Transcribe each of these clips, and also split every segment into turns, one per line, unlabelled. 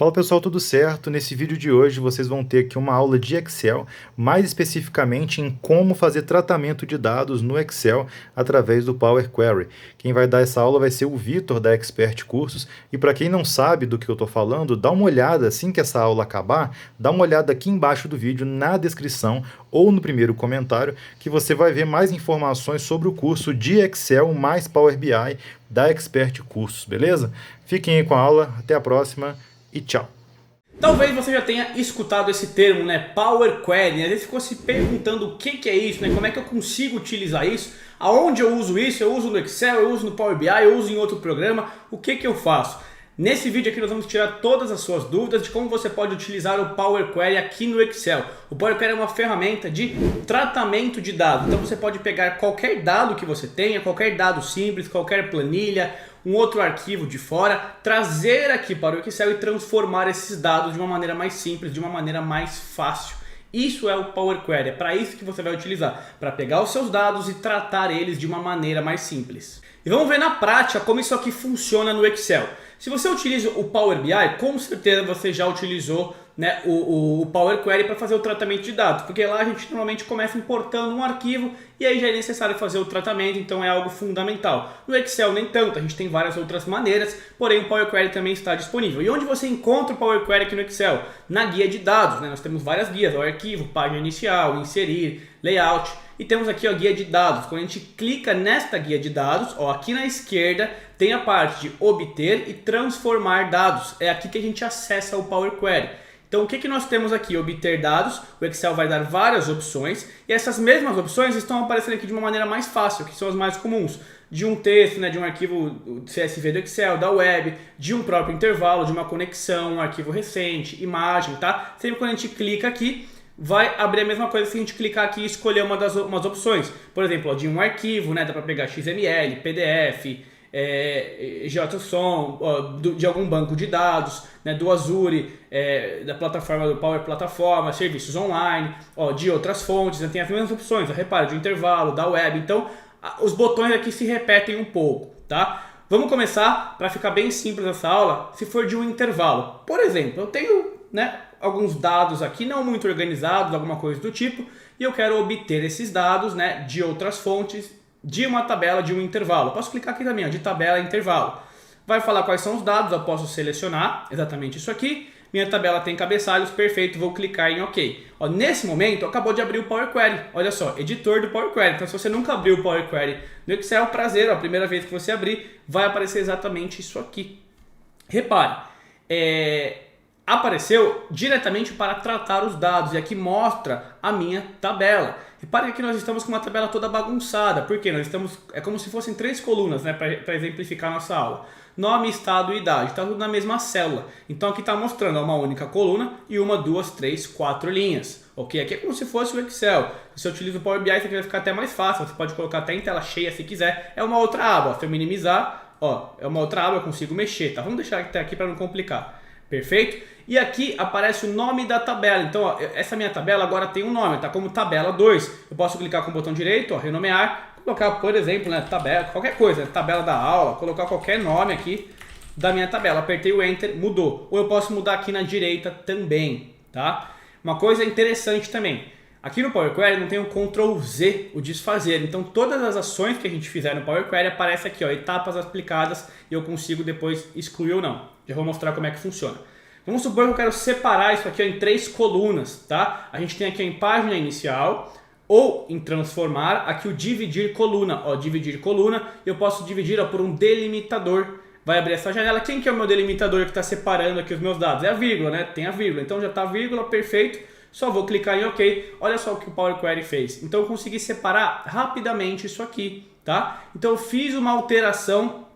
Fala pessoal, tudo certo? Nesse vídeo de hoje vocês vão ter aqui uma aula de Excel, mais especificamente em como fazer tratamento de dados no Excel através do Power Query. Quem vai dar essa aula vai ser o Vitor da Expert Cursos, e para quem não sabe do que eu estou falando, dá uma olhada assim que essa aula acabar, dá uma olhada aqui embaixo do vídeo na descrição ou no primeiro comentário, que você vai ver mais informações sobre o curso de Excel mais Power BI da Expert Cursos, beleza? Fiquem aí com a aula, até a próxima e tchau.
Talvez você já tenha escutado esse termo, né? Power Query, né? Às vezes ficou se perguntando o que é isso, né? Como é que eu consigo utilizar isso? Aonde eu uso isso? Eu uso no Excel, eu uso no Power BI, eu uso em outro programa. O que eu faço? Nesse vídeo aqui nós vamos tirar todas as suas dúvidas de como você pode utilizar o Power Query aqui no Excel. O Power Query é uma ferramenta de tratamento de dados. Então você pode pegar qualquer dado que você tenha, qualquer dado simples, qualquer planilha, um outro arquivo de fora, trazer aqui para o Excel e transformar esses dados de uma maneira mais simples, de uma maneira mais fácil. Isso é o Power Query, é para isso que você vai utilizar, para pegar os seus dados e tratar eles de uma maneira mais simples. E vamos ver na prática como isso aqui funciona no Excel. Se você utiliza o Power BI, com certeza você já utilizou, né, o Power Query para fazer o tratamento de dados, porque lá a gente normalmente começa importando um arquivo e aí já é necessário fazer o tratamento, então é algo fundamental. No Excel nem tanto, a gente tem várias outras maneiras, porém o Power Query também está disponível. E onde você encontra o Power Query aqui no Excel? Na guia de dados, né? Nós temos várias guias, o arquivo, página inicial, inserir, layout. E temos aqui a guia de dados. Quando a gente clica nesta guia de dados, ó, aqui na esquerda tem a parte de obter e transformar dados. É aqui que a gente acessa o Power Query. Então o que nós temos aqui? Obter dados, o Excel vai dar várias opções e essas mesmas opções estão aparecendo aqui de uma maneira mais fácil, que são as mais comuns. De um texto, né, de um arquivo CSV do Excel, da web, de um próprio intervalo, de uma conexão, um arquivo recente, imagem, tá? Sempre quando a gente clica aqui, vai abrir a mesma coisa se a gente clicar aqui e escolher umas opções. Por exemplo, ó, de um arquivo, né, dá para pegar XML, PDF, JSON, de algum banco de dados, né, do Azure, da plataforma do Power Plataforma, serviços online, ó, de outras fontes, né, tem as mesmas opções, repara, de intervalo, da web. Então, os botões aqui se repetem um pouco, tá? Vamos começar, para ficar bem simples essa aula, se for de um intervalo. Por exemplo, eu tenho, né, alguns dados aqui não muito organizados, alguma coisa do tipo, e eu quero obter esses dados, né, de outras fontes, de uma tabela, de um intervalo. Posso clicar aqui também, ó, de tabela e intervalo. Vai falar quais são os dados, eu posso selecionar exatamente isso aqui. Minha tabela tem cabeçalhos, perfeito, vou clicar em OK. Ó, nesse momento, acabou de abrir o Power Query. Olha só, editor do Power Query. Então, se você nunca abriu o Power Query no Excel, prazer, ó, a primeira vez que você abrir, vai aparecer exatamente isso aqui. Repare, apareceu diretamente para tratar os dados e aqui mostra a minha tabela. Repare que aqui nós estamos com uma tabela toda bagunçada, porque nós estamos, é como se fossem 3 colunas, né, para exemplificar a nossa aula. Nome, estado e idade, está tudo na mesma célula. Então aqui está mostrando uma única coluna e 1, 2, 3, 4 linhas. Ok? Aqui é como se fosse o Excel. Se você utiliza o Power BI, isso aqui vai ficar até mais fácil. Você pode colocar até em tela cheia se quiser. É uma outra aba. Se eu minimizar, ó, é uma outra aba, eu consigo mexer. Tá? Vamos deixar até aqui para não complicar. Perfeito? E aqui aparece o nome da tabela. Então, ó, essa minha tabela agora tem um nome, tá como tabela 2. Eu posso clicar com o botão direito, ó, renomear, colocar, por exemplo, né, tabela, qualquer coisa, tabela da aula, colocar qualquer nome aqui da minha tabela. Apertei o Enter, mudou. Ou eu posso mudar aqui na direita também, tá? Uma coisa interessante também. Aqui no Power Query não tem o Ctrl Z, o desfazer. Então todas as ações que a gente fizer no Power Query aparece aqui, ó, etapas aplicadas, e eu consigo depois excluir ou não. Já vou mostrar como é que funciona. Vamos supor que eu quero separar isso aqui, ó, em 3 colunas, tá? A gente tem aqui em página inicial ou em transformar, aqui o dividir coluna, ó, dividir coluna, eu posso dividir, ó, por um delimitador. Vai abrir essa janela. Quem que é o meu delimitador que está separando aqui os meus dados? É a vírgula, né? Tem a vírgula. Então já está a vírgula, perfeito. Só vou clicar em OK. Olha só o que o Power Query fez. Então eu consegui separar rapidamente isso aqui, tá? Então eu fiz uma alteração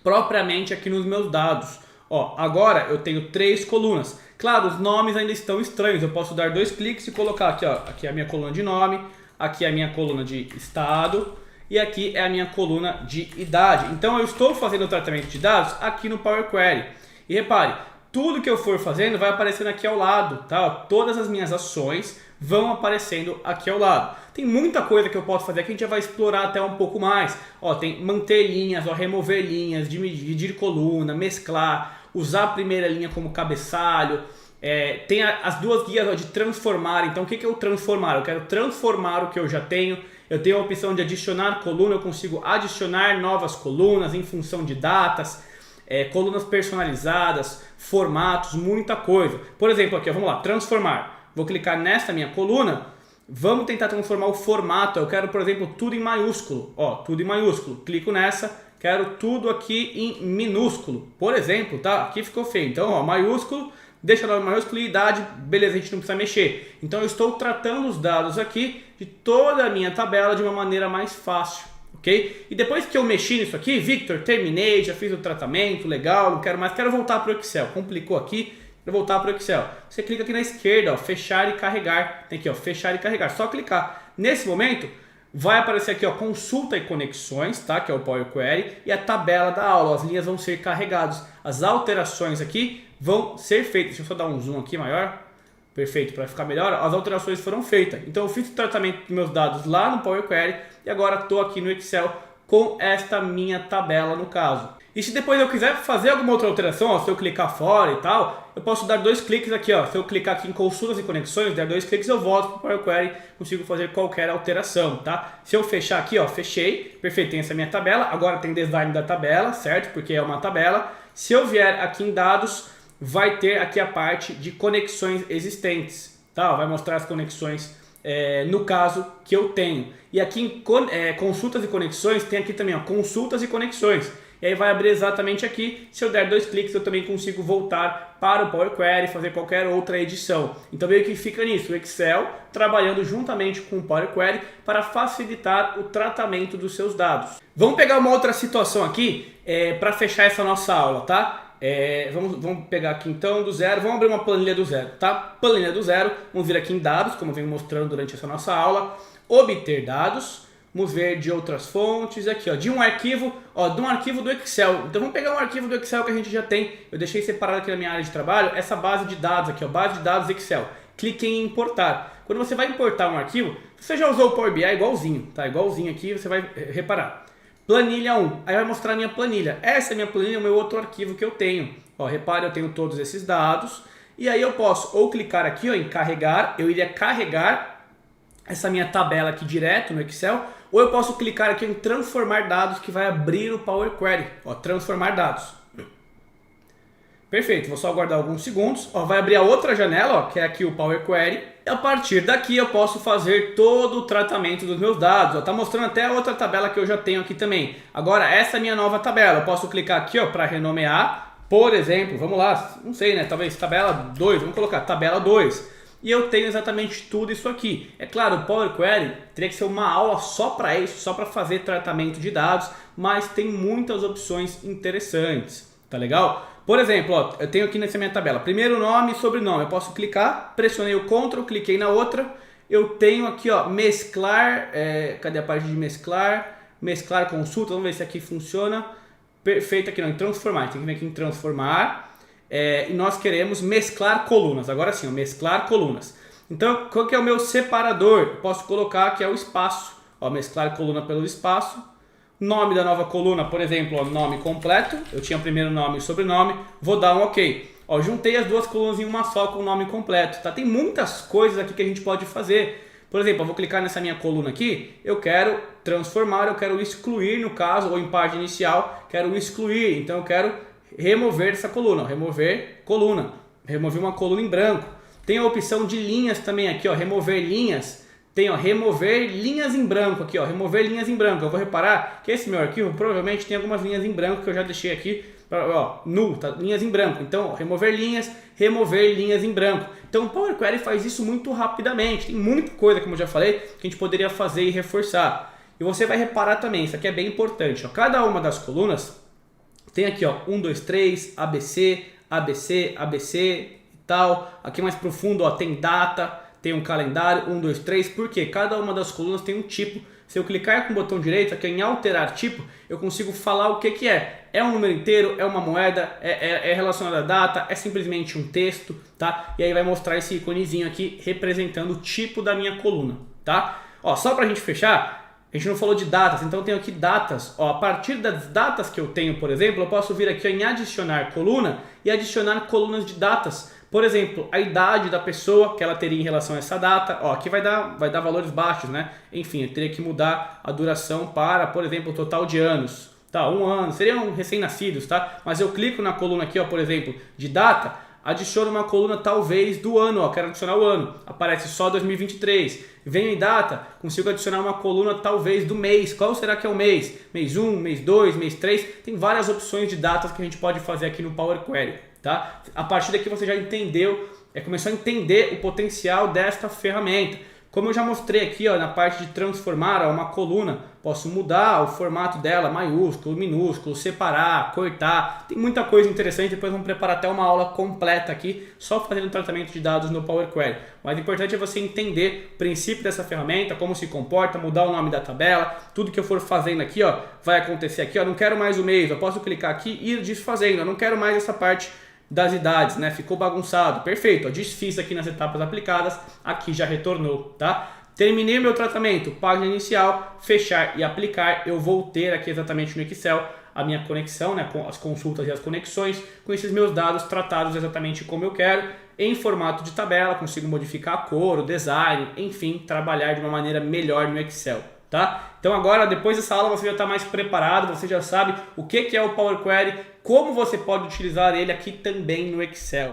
propriamente aqui nos meus dados. Ó, agora eu tenho 3 colunas. Claro, os nomes ainda estão estranhos. Eu posso dar 2 cliques e colocar aqui, ó, aqui é a minha coluna de nome, aqui é a minha coluna de estado e aqui é a minha coluna de idade. Então eu estou fazendo o tratamento de dados aqui no Power Query. E repare, tudo que eu for fazendo vai aparecendo aqui ao lado, tá? Todas as minhas ações vão aparecendo aqui ao lado. Tem muita coisa que eu posso fazer que a gente já vai explorar até um pouco mais. Ó, tem manter linhas, ó, remover linhas, dividir coluna, mesclar. usar a primeira linha como cabeçalho. Tem as duas guias, ó, de transformar. Então o que é o transformar? Eu quero transformar o que eu já tenho. Eu tenho a opção de adicionar coluna, eu consigo adicionar novas colunas em função de datas, colunas personalizadas, formatos, muita coisa. Por exemplo, aqui, ó, vamos lá, transformar. Vou clicar nesta minha coluna, vamos tentar transformar o formato. Eu quero, por exemplo, tudo em maiúsculo. Ó, tudo em maiúsculo. Clico nessa, quero tudo aqui em minúsculo. Por exemplo, tá? Aqui ficou feio. Então, ó, maiúsculo, deixa lá maiúsculo e idade, beleza, a gente não precisa mexer. Então eu estou tratando os dados aqui de toda a minha tabela de uma maneira mais fácil, ok? E depois que eu mexi nisso aqui, Victor, terminei, já fiz o tratamento, legal, não quero mais, quero voltar para o Excel. Complicou aqui, quero voltar para o Excel. Você clica aqui na esquerda, ó, fechar e carregar. Tem aqui, ó, fechar e carregar, só clicar. Nesse momento, vai aparecer aqui, ó, consulta e conexões, tá? Que é o Power Query, e a tabela da aula, as linhas vão ser carregadas. As alterações aqui vão ser feitas. Deixa eu só dar um zoom aqui maior. Perfeito, para ficar melhor. As alterações foram feitas. Então eu fiz o tratamento dos meus dados lá no Power Query e agora estou aqui no Excel com esta minha tabela no caso. E se depois eu quiser fazer alguma outra alteração, ó, se eu clicar fora e tal, eu posso dar 2 cliques aqui, ó. Se eu clicar aqui em consultas e conexões, der 2 cliques, eu volto para o Power Query, consigo fazer qualquer alteração, tá? Se eu fechar aqui, ó, fechei, perfeito, tem essa minha tabela. Agora tem design da tabela, certo? Porque é uma tabela. Se eu vier aqui em dados, vai ter aqui a parte de conexões existentes, tá? Vai mostrar as conexões no caso que eu tenho. E aqui em consultas e conexões tem aqui também, ó, consultas e conexões. E aí vai abrir exatamente aqui. Se eu der 2 cliques, eu também consigo voltar para o Power Query e fazer qualquer outra edição. Então meio que fica nisso, o Excel trabalhando juntamente com o Power Query para facilitar o tratamento dos seus dados. Vamos pegar uma outra situação aqui para fechar essa nossa aula, tá? Vamos pegar aqui então do zero, vamos abrir uma planilha do zero, tá? Planilha do zero, vamos vir aqui em dados, como eu venho mostrando durante essa nossa aula, obter dados, vamos ver de outras fontes, aqui ó, de um arquivo do Excel. Então vamos pegar um arquivo do Excel que a gente já tem, eu deixei separado aqui na minha área de trabalho, essa base de dados aqui, ó, base de dados Excel. Clique em importar. Quando você vai importar um arquivo, você já usou o Power BI igualzinho, tá? Igualzinho aqui, você vai reparar. Planilha 1, aí vai mostrar a minha planilha. Essa é a minha planilha, é o meu outro arquivo que eu tenho. Ó, repare, eu tenho todos esses dados. E aí eu posso ou clicar aqui, ó, em carregar, eu iria carregar essa minha tabela aqui direto no Excel, ou eu posso clicar aqui em transformar dados, que vai abrir o Power Query. Ó, transformar dados. Perfeito, vou só aguardar alguns segundos. Ó, vai abrir a outra janela, ó, que é aqui o Power Query. E a partir daqui eu posso fazer todo o tratamento dos meus dados. Está mostrando até a outra tabela que eu já tenho aqui também. Agora, essa é a minha nova tabela. Eu posso clicar aqui para renomear. Por exemplo, vamos lá, não sei, né? Talvez tabela 2, vamos colocar tabela 2. E eu tenho exatamente tudo isso aqui. É claro, o Power Query teria que ser uma aula só para isso, só para fazer tratamento de dados, mas tem muitas opções interessantes. Tá legal? Por exemplo, ó, eu tenho aqui nessa minha tabela, primeiro nome e sobrenome. Eu posso clicar, pressionei o Ctrl, cliquei na outra. Eu tenho aqui, ó, mesclar, cadê a parte de mesclar? Mesclar consulta, vamos ver se aqui funciona. Perfeito, aqui não, em transformar. Tem que vir aqui em transformar. E nós queremos mesclar colunas. Agora sim, ó, mesclar colunas. Então, qual que é o meu separador? Eu posso colocar que é o espaço. Ó, mesclar coluna pelo espaço. Nome da nova coluna, por exemplo, ó, nome completo. Eu tinha primeiro nome e sobrenome. Vou dar um OK. Ó, juntei as duas colunas em uma só com o nome completo. Tá? Tem muitas coisas aqui que a gente pode fazer. Por exemplo, eu vou clicar nessa minha coluna aqui. Eu quero transformar, eu quero excluir no caso, ou em página inicial, quero excluir. Então eu quero remover essa coluna. Ó, remover coluna. Remover uma coluna em branco. Tem a opção de linhas também aqui, ó, remover linhas. Tem, ó, remover linhas em branco aqui, ó, remover linhas em branco. Eu vou reparar que esse meu arquivo provavelmente tem algumas linhas em branco que eu já deixei aqui, ó, null, tá? Linhas em branco. Então, ó, remover linhas em branco. Então, o Power Query faz isso muito rapidamente. Tem muita coisa, como eu já falei, que a gente poderia fazer e reforçar. E você vai reparar também, isso aqui é bem importante, ó, cada uma das colunas tem aqui, ó, 1, 2, 3, ABC, ABC, ABC e tal. Aqui mais profundo, ó, tem data. Tem um calendário, 1, 2, 3, porque cada uma das colunas tem um tipo. Se eu clicar com o botão direito aqui em alterar tipo, eu consigo falar o que é. É um número inteiro, é uma moeda, é relacionado à data, é simplesmente um texto, tá? E aí vai mostrar esse íconezinho aqui representando o tipo da minha coluna, tá? Ó, só pra gente fechar, A gente não falou de datas, então eu tenho aqui datas. Ó, a partir das datas que eu tenho, por exemplo, eu posso vir aqui em adicionar coluna e adicionar colunas de datas. Por exemplo, a idade da pessoa que ela teria em relação a essa data. Ó, aqui vai dar valores baixos, né? Enfim, eu teria que mudar a duração para, por exemplo, o total de anos. Tá, 1 ano, seriam recém-nascidos, tá? Mas eu clico na coluna aqui, ó, por exemplo, de data, adiciono uma coluna talvez do ano, ó, quero adicionar o ano, aparece só 2023. Venho em data, consigo adicionar uma coluna talvez do mês. Qual será que é o mês? Mês 1, mês 2, mês 3. Tem várias opções de datas que a gente pode fazer aqui no Power Query, tá? A partir daqui você já entendeu, começou a entender o potencial desta ferramenta. Como eu já mostrei aqui, ó, na parte de transformar, ó, uma coluna, posso mudar o formato dela, maiúsculo, minúsculo, separar, cortar. Tem muita coisa interessante, depois vamos preparar até uma aula completa aqui, só fazendo tratamento de dados no Power Query. Mas o importante é você entender o princípio dessa ferramenta, como se comporta, mudar o nome da tabela, tudo que eu for fazendo aqui, ó, vai acontecer aqui. Ó, não quero mais o mês, eu posso clicar aqui e ir desfazendo, eu não quero mais essa parte das idades, né? Ficou bagunçado, perfeito, ó, desfiz aqui nas etapas aplicadas, aqui já retornou, tá? Terminei o meu tratamento, página inicial, fechar e aplicar, eu vou ter aqui exatamente no Excel a minha conexão, né, com as consultas e as conexões, com esses meus dados tratados exatamente como eu quero, em formato de tabela, consigo modificar a cor, o design, enfim, trabalhar de uma maneira melhor no Excel. Tá? Então agora, depois dessa aula, você já está mais preparado, você já sabe o que é o Power Query, como você pode utilizar ele aqui também no Excel.